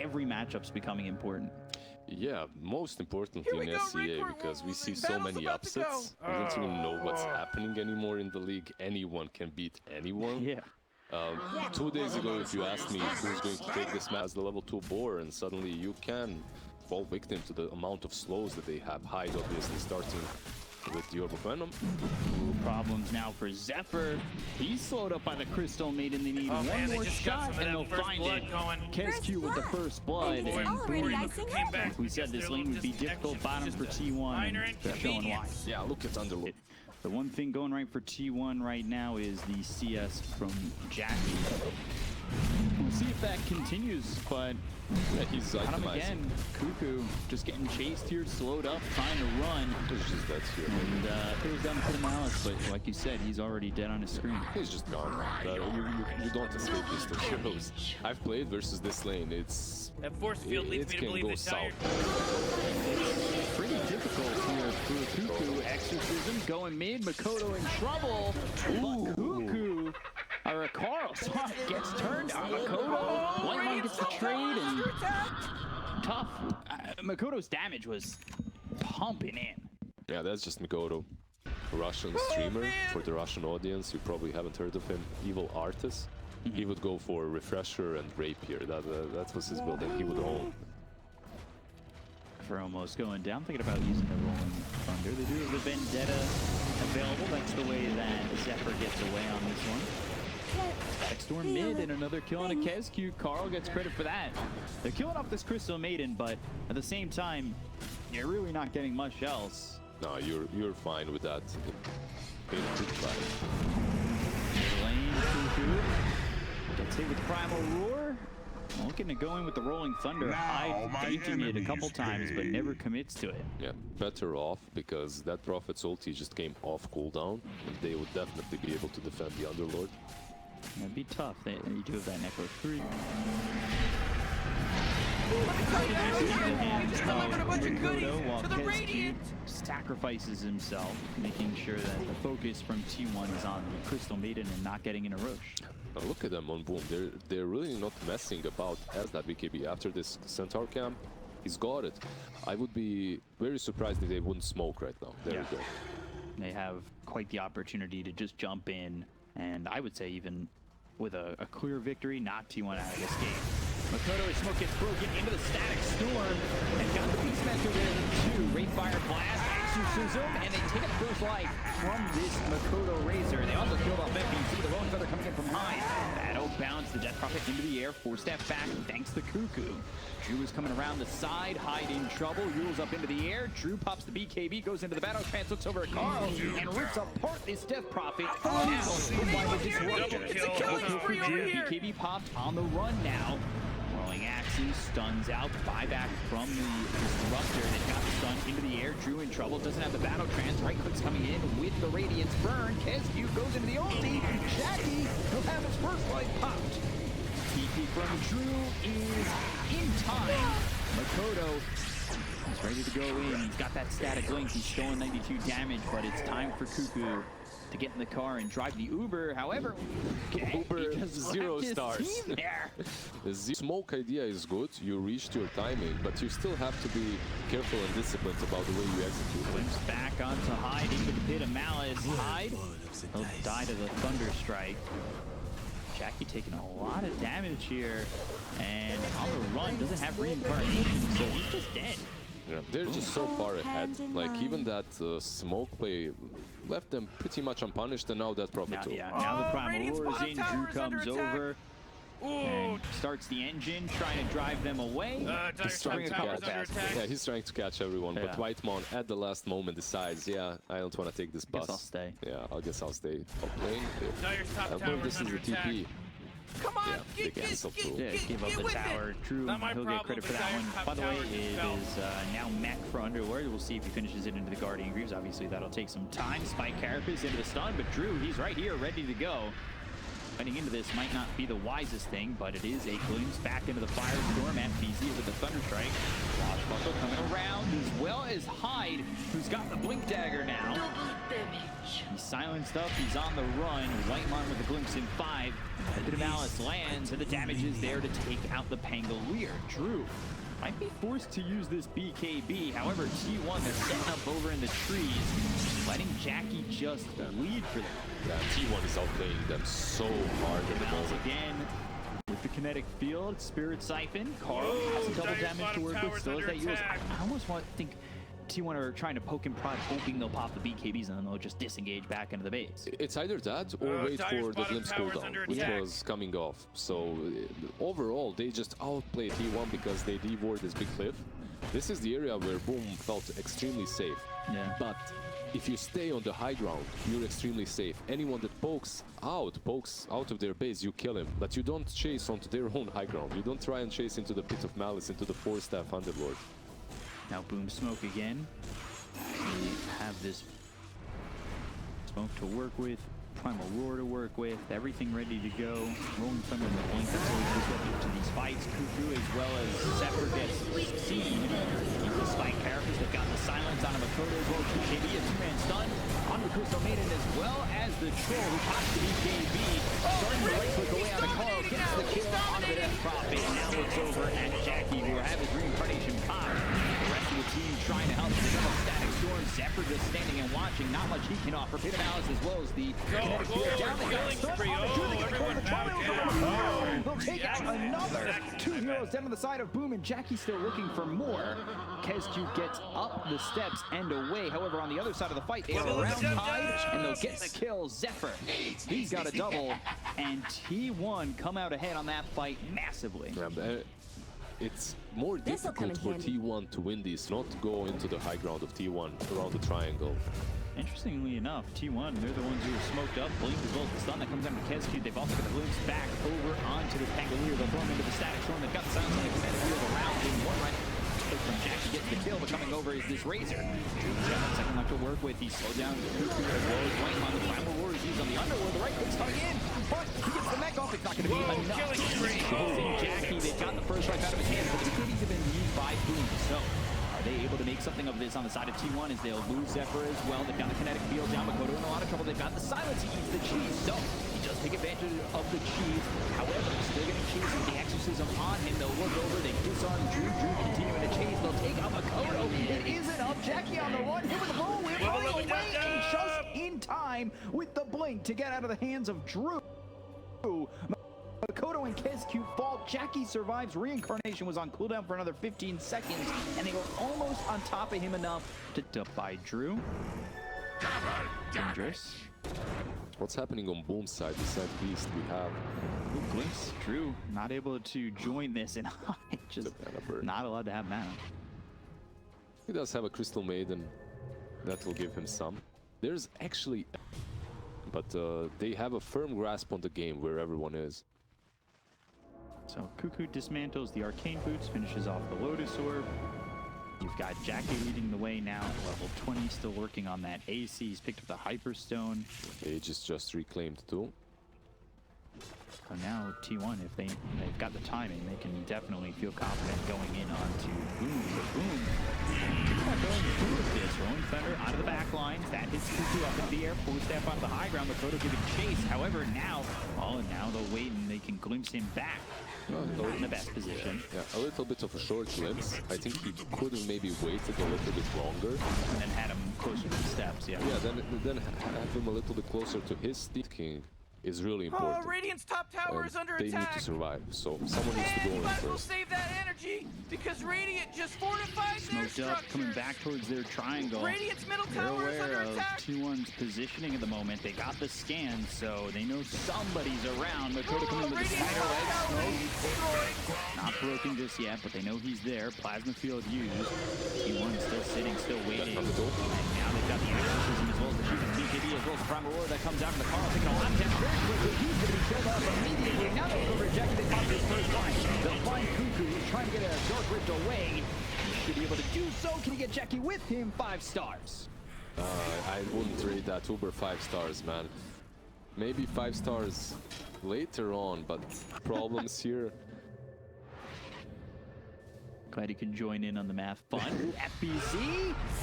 every matchup's becoming important. Yeah, most importantly in SCA, because we see so many upsets. We don't even know what's happening anymore in the league. Anyone can beat anyone. Yeah. 2 days ago, if you asked me who's going to take this match as the level 2 boar, and suddenly you can fall victim to the amount of slows that they have. Hyde obviously starting with the Orb of Venom. Problems now for Zephyr. He's slowed up by the Crystal Maiden. They need one more shot and they'll find it. KezQ with the first blood, and boom. Like we said, this lane would be difficult bottom for T1, and they're showing why. Yeah, look at Underlord. The one thing going right for T1 right now is the CS from Jackie. We'll see if that continues, but yeah, he's again, Cuckoo just getting chased here, slowed up, trying to run. That's here. And throws down to the Malice, but like you said, he's already dead on his screen. He's just gone. You don't escape these two heroes. I've played versus this lane. That force field leads me to believe it's south. It's pretty difficult here for Cuckoo. Exorcism going mid, Makoto in trouble. But Cuckoo, or Carl, gets turned on Makoto. One gets the trade, and tough. Makoto's damage was pumping in. Yeah, that's just Makoto. Russian streamer. For the Russian audience, you probably haven't heard of him. Evil Artist. He would go for Refresher and Rapier. That was his build that he would own. For almost going down, thinking about using the Rolling Thunder. They do have the Vendetta available. That's the way that Zephyr gets away on this one. Storm mid and another kill on a KezQ. Carl gets credit for that. They're killing off this Crystal Maiden, but at the same time, you're really not getting much else. No, you're fine with that. Lane, Cuckoo gets hit with Primal Roar. Looking to go in with the Rolling Thunder. Hyde faking it a couple times, but never commits to it. Yeah, better off, because that Prophet's ulti just came off cooldown, and they would definitely be able to defend the Underlord. It'd be tough. You do have that Necro 3. While KezQ sacrifices himself, making sure that the focus from T1 is on the Crystal Maiden and not getting in a rush. Now look at them on Boom. They're really not messing about as that BKB. After this Centaur camp, he's got it. I would be very surprised if they wouldn't smoke right now. There we go. They have quite the opportunity to just jump in, and I would say even with a clear victory, knock T1 out of this game. Makoto, his smoke gets broken into the Static Storm, and got the Beastmaster there too. Wraithfire Blast, Exorcism, and they take the first life from this Makoto Razor. They also killed off FBC, the Rolling Feather coming in from high. Battle bounce, the Death Prophet into the air, 4-step back, thanks to Cuckoo. Drew is coming around the side, Hyde in trouble, Yule's up into the air, Drew pops the BKB, goes into the battle, trans looks over at Carl, and rips apart this Death Prophet. Now, BKB popped on the run now. Rolling Axes, stuns out, buyback from the Disruptor that got the stun into the air. Drew in trouble, doesn't have the battle trans, right clicks coming in with the Radiance burn. KezQ goes into the ulti, Jackie will have his first life popped. TP from Drew is in time. Makoto is ready to go in. He's got that static link. He's showing 92 damage, but it's time for Cuckoo to get in the car and drive the Uber. However, Uber has 0 stars. The smoke idea is good. You reached your timing, but you still have to be careful and disciplined about the way you execute. Glimpse back onto Hyde into the pit of Malice. Hyde, he'll die to the Thunder Strike. Jackie taking a lot of damage here, and on the run, doesn't have reincarnation, so he's just dead. Yeah, they're just so far ahead. Like, even that smoke play left them pretty much unpunished, and now that Prophet too. Yeah, now the Primal Roar is in, Drew comes over and starts the engine, trying to drive them away. He's trying to catch everyone, but Whitemon at the last moment decides, yeah, I don't want to take this bus. I'll stay. Yeah, I guess I'll stay. I believe this is a TP. Come on, give up the tower. Drew, he'll get credit for that one. By the way, it is now mech for Underlord. We'll see if he finishes it into the Guardian Greaves. Obviously, that'll take some time. Spike Carapace into the stun, but Drew, he's right here, ready to go. Heading into this might not be the wisest thing, but it is a glimpse back into the Firestorm. FBZ with the Thunderstrike. Swashbuckle coming around, as well as Hyde, who's got the Blink Dagger now. He's silenced up, he's on the run. Whitemon with a glimpse in 5. A bit of Malice lands, and the damage is there to take out the Pangolier. Drew might be forced to use this BKB. However, T1, they're setting up over in the trees, letting Jackie just lead for them. Yeah, T1 is outplaying them so hard at the Malice moment. again with the kinetic field. Spirit Siphon. Carl has a double damage to work with, still has that yours. I almost think T1 are trying to poke and prod, hoping they'll pop the BKBs and then they'll just disengage back into the base. It's either that or wait Tiger's for the bottom glimpse tower's cooldown, under which attack. was coming off. So overall, they just outplayed T1 because they devoured this big cliff. This is the area where Boom felt extremely safe. Yeah. But if you stay on the high ground, you're extremely safe. Anyone that pokes out of their base, you kill him. But you don't chase onto their own high ground. You don't try and chase into the Pit of Malice, into the 4-staff Underlord. Now Boom Smoke again. We have this smoke to work with, Primal Roar to work with, everything ready to go. Rolling Thunder in the blink, that's always disruptive to these fights. Cuckoo as well as Zephyr gets seen. Evil Spike characters, they've got the silence on a Makoto as well as BKB, a 2-man stun on the Crystal Maiden as well as the Troll who pops the BKB. Starting to right click away on the Carl, gets the kill on the Death Prophet. Now looks over at Jackie who will have his reincarnation pop. The rest of the team trying to help pick up Static Storm. Zephyr just standing and watching, not much he can offer. Pit of Malice as well as the kinetic field down. They got a stun on the Drew, they get a corner. They'll take out another 2 heroes down on the side of Boom, and Jackie still looking for more. KezQ gets up the steps and away. However, on the other side of the fight, they are around Hyde, and they'll get the kill. Zephyr, he's got a double, and T1 come out ahead on that fight massively. Yeah, it's more difficult for T1 to win this, not go into the high ground of T1 around the triangle. Interestingly enough, T1, they're the ones who are smoked up. Blink as well as the stun that comes down to KezQ. They've also got the glimpse back over onto the Pangolier. They'll throw him into the Static Storm. They've got the silence on the kinetic field around him. One right from Jackie gets the kill, but coming over is this Razor. Drew's got that second left to work with. He's slowed down Cuckoo as well as Whitemon. The Primal Roar is used on the Underworld. The right click's coming in, but he gets the mech off. It's not going to be enough. Chasing Jackie, they've got the first strike out of his hands, but the goodies have been used by Boom. So are they able to make something of this on the side of T1 as they'll lose Zephyr as well? They've got the kinetic field down. Makoto in a lot of trouble. They've got the silence. He eats the cheese. So he does take advantage of the cheese. However, still getting cheese with the exorcism on him. They'll look over. They disarm Drew. Drew continuing to chase. They'll take out Makoto. It isn't up. Jackie on the run. Hit with the roll. We're running away and just in time with the blink to get out of the hands of Drew. Makoto and KezQ fall. Jackie survives. Reincarnation was on cooldown for another 15 seconds, and they were almost on top of him enough to dup by Drew. Dangerous. What's happening on Boom's side? Beside Beast, we have Ooh, glimpse. Drew not able to join this, and just mana burn. not allowed to have mana. He does have a Crystal Maiden. That will give him some. There's actually... But they have a firm grasp on the game where everyone is. So Cuckoo dismantles the Arcane Boots, finishes off the Lotus Orb. You've got Jackie leading the way now at level 20, still working on that AC. He's picked up the Hyperstone. Age is just reclaimed too. So now T1, if they've got the timing, they can definitely feel confident going in onto Boom. But Boom, not going through with this. Rolling Thunder out of the back lines. That hits Cuckoo up in the air. 4-step off the high ground. Makoto giving chase. However, now they'll wait and they can glimpse him back. Not in the best position. Yeah, a little bit of a short glimpse. I think he could have maybe waited a little bit longer. And then had him closer to the steps, yeah. Yeah, then have him a little bit closer to his Steve King is really important. Oh, Radiant's top tower is under They need attack. to survive, so someone needs to go And in might as well first. save that energy because Radiant just fortified their Smoked up, coming structures. back towards their triangle. Radiant's middle They're tower is under aware of attack. T1's positioning at the moment. They got the scan, so they know somebody's around. Makoto coming with the Radiant's spider top leg tower smoke. is destroyed. Not broken just yet, but they know he's there. Plasma field used. T1 still sitting, still waiting. And now they've got the exorcism as well as the chief of TKD as well as the Primal Roar that comes out from the Carl. Taking a lot of damage very quickly. He's going to be killed off immediately. Now they'll go rejected. They pop his first line. They'll find Cuckoo. He's trying to get a Dark Rift away. He should be able to do so. Can he get Jackie with him? 5 stars. I wouldn't rate that Uber 5 stars, man. Maybe 5 stars later on, but problems here. Glad you can join in on the math fun. FBZ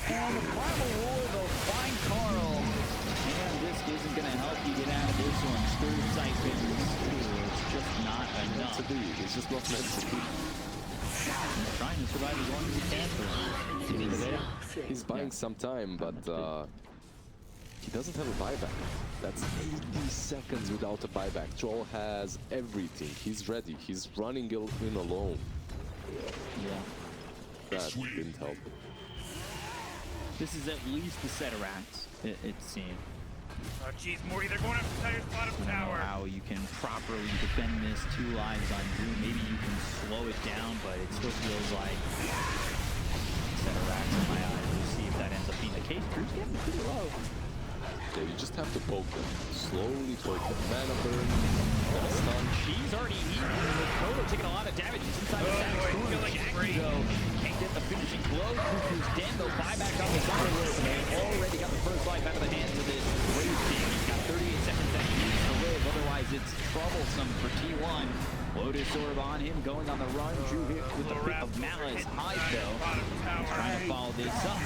and the Primal Roar will find Carl. And this isn't going to help you get out of this one. Stir siphons. It's just not enough. To be. It's just not meant to be. He's trying to survive as long as he can for him. He's buying some time, but he doesn't have a buyback. That's 80 seconds without a buyback. Troll has everything. He's ready. He's running in alone. Yeah. That didn't help. This is at least a set of racks, it seems. Oh, jeez, Morty, they're going after Tiger's bottom I don't know tower. how you can properly defend this 2 lives on Drew. Maybe you can slow it down, but it still feels like a set of racks in my eyes. We'll see if that ends up being the case. Drew's getting pretty low. Yeah, you just have to poke them. Slowly poke them. Mana burn. Got a stun. She's already eaten. Kodo taking a lot of damage. He's inside the stack. boy, Storm. killing Jackie, spree. though, can't get the finishing blow. Cuckoo's dead, though. Buyback on the side of it. They already got the first life out of the hands of this Brave King. He's got 38 seconds that he needs to live. Otherwise, it's troublesome for T1. Lotus Orb on him, going on the run. Drew hit with the Pit of Malice. High, though. He's trying to follow this up.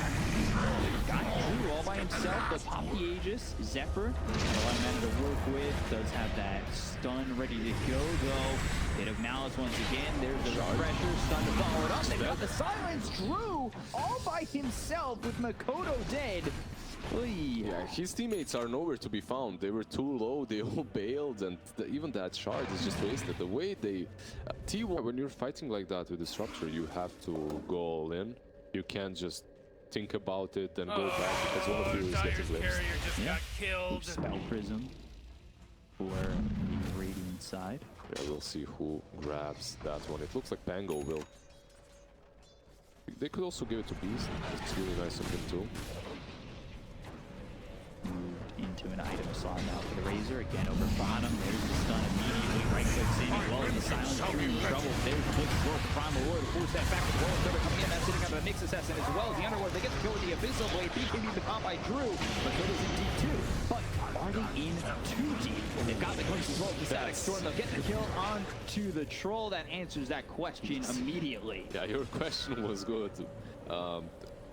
Got Drew all by himself. They'll pop the Aegis. Zephyr, a lot of mana to work with. Does have that stun ready to go, though. Pit of Malice once again. There's the pressure. Stun to follow it up. They've got the silence. Drew all by himself with Makoto dead. Oy. Yeah, his teammates are nowhere to be found. They were too low, they all bailed, and even that shard is just wasted. The way they... T1, when you're fighting like that with Disruptor, you have to go all in. You can't just think about it and go back because one of you is Tiger's getting glimpsed. carrier just Yeah. got killed. Spell Prism for the Radiant side. Yeah, we'll see who grabs that one. It looks like Pango will. They could also give it to Beast. It's really nice of him too. Moved into an item slot now for the Razor. Again over bottom. There's the stun immediately. Right clicks in as well as the silence. Drew in trouble. There's the quick blow. Primal Lord force that back. The Roller Thurber coming in. That's sitting out of the Nyx Assassin as well as the Underlord. They get the kill with the Abyssal Blade. BKB the pop by Drew. But Kodo's in deep too. But are they in too deep? They've got the glimpse as well as the Static Storm. They'll get the kill onto the Troll. That answers that question immediately. Yeah, your question was good.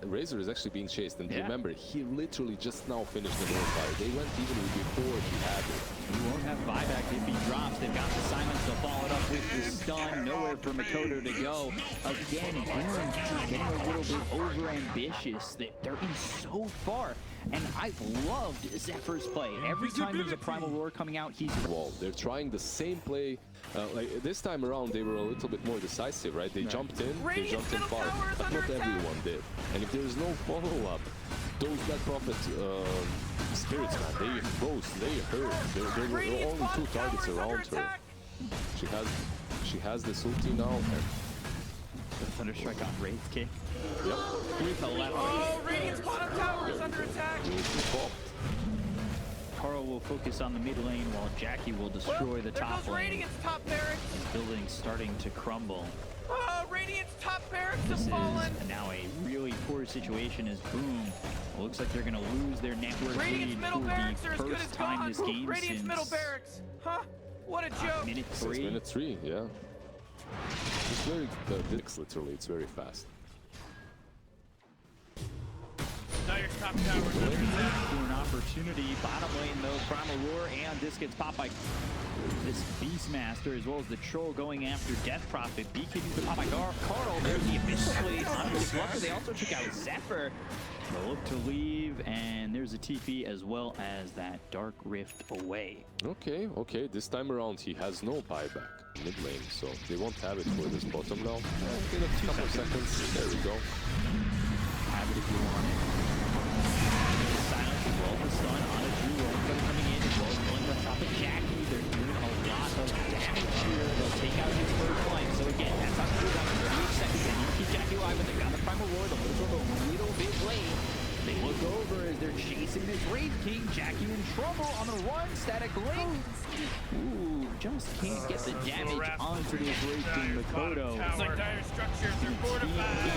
Razor is actually being chased, and Yeah. remember, he literally just now finished the Northfire. They went even before he had it. He won't have buyback if he drops. They've got the silence to follow it up with the stun. Nowhere for Makoto to go. Again, Boom getting a little bit over ambitious. They're in so far. And I've loved Zephyr's play. Every time there's a Primal Roar coming out, he's... Wall. They're trying the same play. Like this time around, they were a little bit more decisive, right? They jumped in, they Radiant's jumped in middle far, tower is but under not attack. everyone did. And if there's no follow-up, those Dead Prophet spirits, man, they both, they hurt. There were Radiant's only bottom 2 targets tower is under around her. attack. She has this ulti now. And, Thunderstrike on Wraith Kick. yep, With a left. Oh, Radiant's bottom tower is under attack. it was the fault. Carl will focus on the mid lane while Jackie will destroy the There top goes lane. Radiant's top barracks. Building starting to crumble. Oh, Radiant's top barracks This have fallen. is now a really poor situation as Boom looks like they're going to lose their network Radiant's lead middle for barracks the are as good first as time gone. this game Radiant's since middle barracks. Huh? What a joke. minute Since 3. minute 3, yeah. It's very, literally, it's very fast. Tiger's top tower is under attack. For an opportunity. Bottom lane though, Primal Roar and this gets popped by this Beastmaster as well as the Troll going after Death Prophet. BKB to pop by Carl. There's the Abyssal Blade on Disruptor. They also took out Zephyr. They'll look to leave, and there's a TP as well as that Dark Rift away. Okay, this time around he has no buyback mid lane, so they won't have it for this bottom now. In a couple of seconds, there we go. Have it if you want it. Silence as well as the stun on a Drew. Everybody coming in as well as going on top of Jackie. They're doing a lot of damage here. They'll take out his first life. So again, that's on Drew down 38 seconds. And you keep Jackie alive, but they've got the Primal Roar. The Lizard a little bit late. They look over as they're chasing this Wraith King. Jackie in trouble on the run. Static Link. Ooh, just can't get the damage onto this Wraith King. Makoto. It's like dire structures are fortified.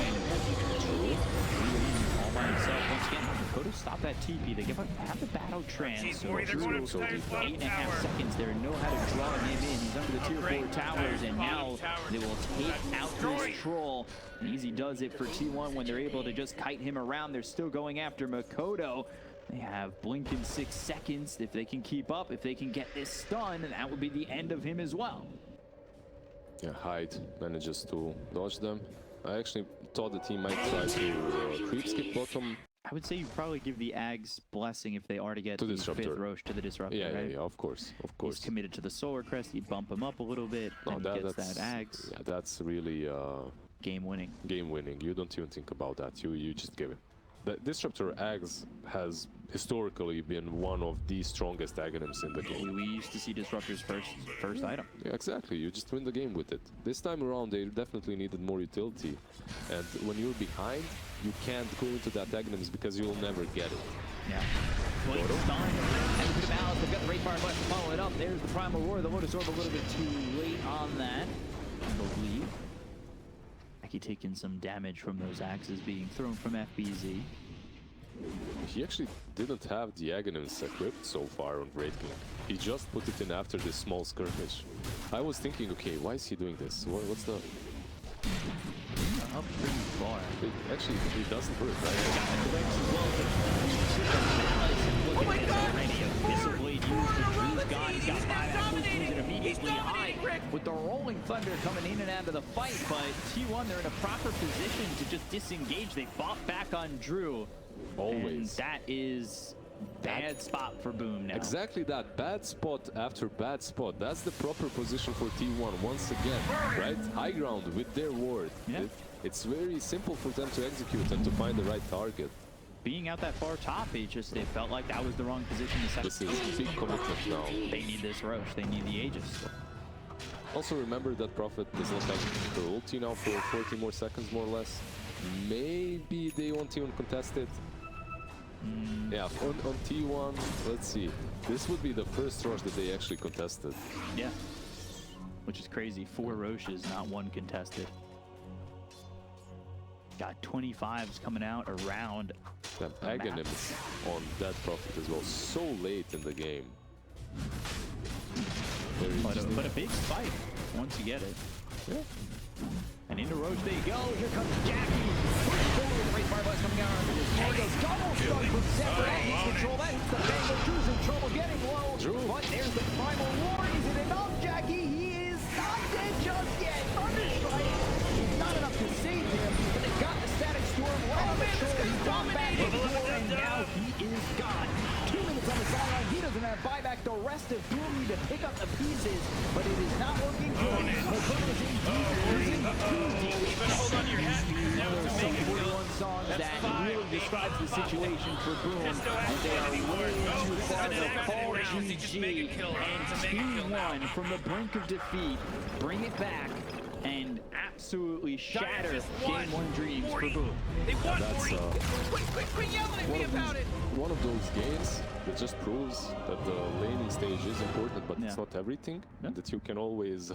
All by himself once again. Makoto stopped off that TP. They have the battle trance. So boy, they're Drew, going up to the top 8.5 tower. seconds there, know how to draw him in. He's under the tier 4 towers, and now they will take out this troll. And Easy does it for T1 when they're able to just kite him around. They're still going after Makoto. They have blink in 6 seconds. If they can keep up, if they can get this stun, that would be the end of him as well. Yeah, Hyde manages to dodge them. I actually thought the team might try to creep skip bottom. I would say you probably give the Ags blessing if they are to get To the Disruptor. 5th Roche to the Disruptor, Yeah, right? yeah, of course, of course. He's committed to the Solar Crest. You bump him up a little bit, No, and he gets that Ags. Yeah, that's really Game winning. game winning. You don't even think about that. You just give it. The Disruptor Ags has historically been one of the strongest agonyms in the game. We used to see Disruptor's first item. Yeah, exactly. You just win the game with it. This time around, they definitely needed more utility. And when you're behind, you can't go into that agonyms because you'll never get it. Yeah. Blink stun. And a bit of balance. They've got the Wraith Fire left to follow it up. There's the Primal Roar. The Lotus Orb a little bit too late on that, I believe. Aki taking some damage from those axes being thrown from FBZ. He actually didn't have the agonyms equipped so far on Great King. He just put it in after this small skirmish. I was thinking, okay, why is he doing this? What's the... Up pretty far. Actually, it doesn't hurt, right? Oh my God! Missile Blade used. Drew's gone. He's got He's now 5 axes. dominating. He's immediately He's dominating, high Rick. with the Rolling Thunder coming in and out of the fight. But T1, they're in a proper position to just disengage. They fought back on Drew. Always. And that is bad spot for Boom now. Exactly that. Bad spot after bad spot. That's the proper position for T1 once again, right? High ground with their ward. Yeah. It's very simple for them to execute and to find the right target. Being out that far top, it felt like that was the wrong position to set. This is big commitment now. They need this Roche. They need the Aegis. Also remember that Prophet does not have her ulti now for 40 more seconds, more or less. Maybe they won't even contest it. Yeah, on T1, let's see. This would be the first rush that they actually contested. Yeah. Which is crazy. 4 Roches, not 1 contested. Got 25s coming out around. Them agonyms on that Prophet as well. So late in the game. Very interesting. But a big spike once you get it. Yeah. And into Roche they go. Here comes Jackie. Push forward. Wraith Fire Blast coming out. Mango's double stun from Separate. He's control that. Hits the Mango. Drew's in trouble getting low. Drew. But there's the Primal Roar. Is it enough, Jackie? He is not dead just yet. Thunderstrike. Not enough to save him. But they got the Static Storm right on the troll. He's gone back before, and now he is gone. 2 minutes on the sideline. He doesn't have buyback. The rest of Doom need to pick up the pieces, but it is not working good. Makoto's in deep, losing 2 deep. Hold on to your hat. Another Sum 41 song that really describes the situation for Boom. And they are way too far to call GG. And T1 from the brink of defeat, bring it back and absolutely shatter Game 1 dreams for Boom. They won, That's Morty. Quit yelling at me about it. one of those games that just proves that the laning stage is important, but it's Yeah. not everything. No. That you can always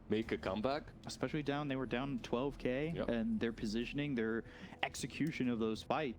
make a comeback. Especially they were down 12K, Yep. and their positioning, their execution of those fights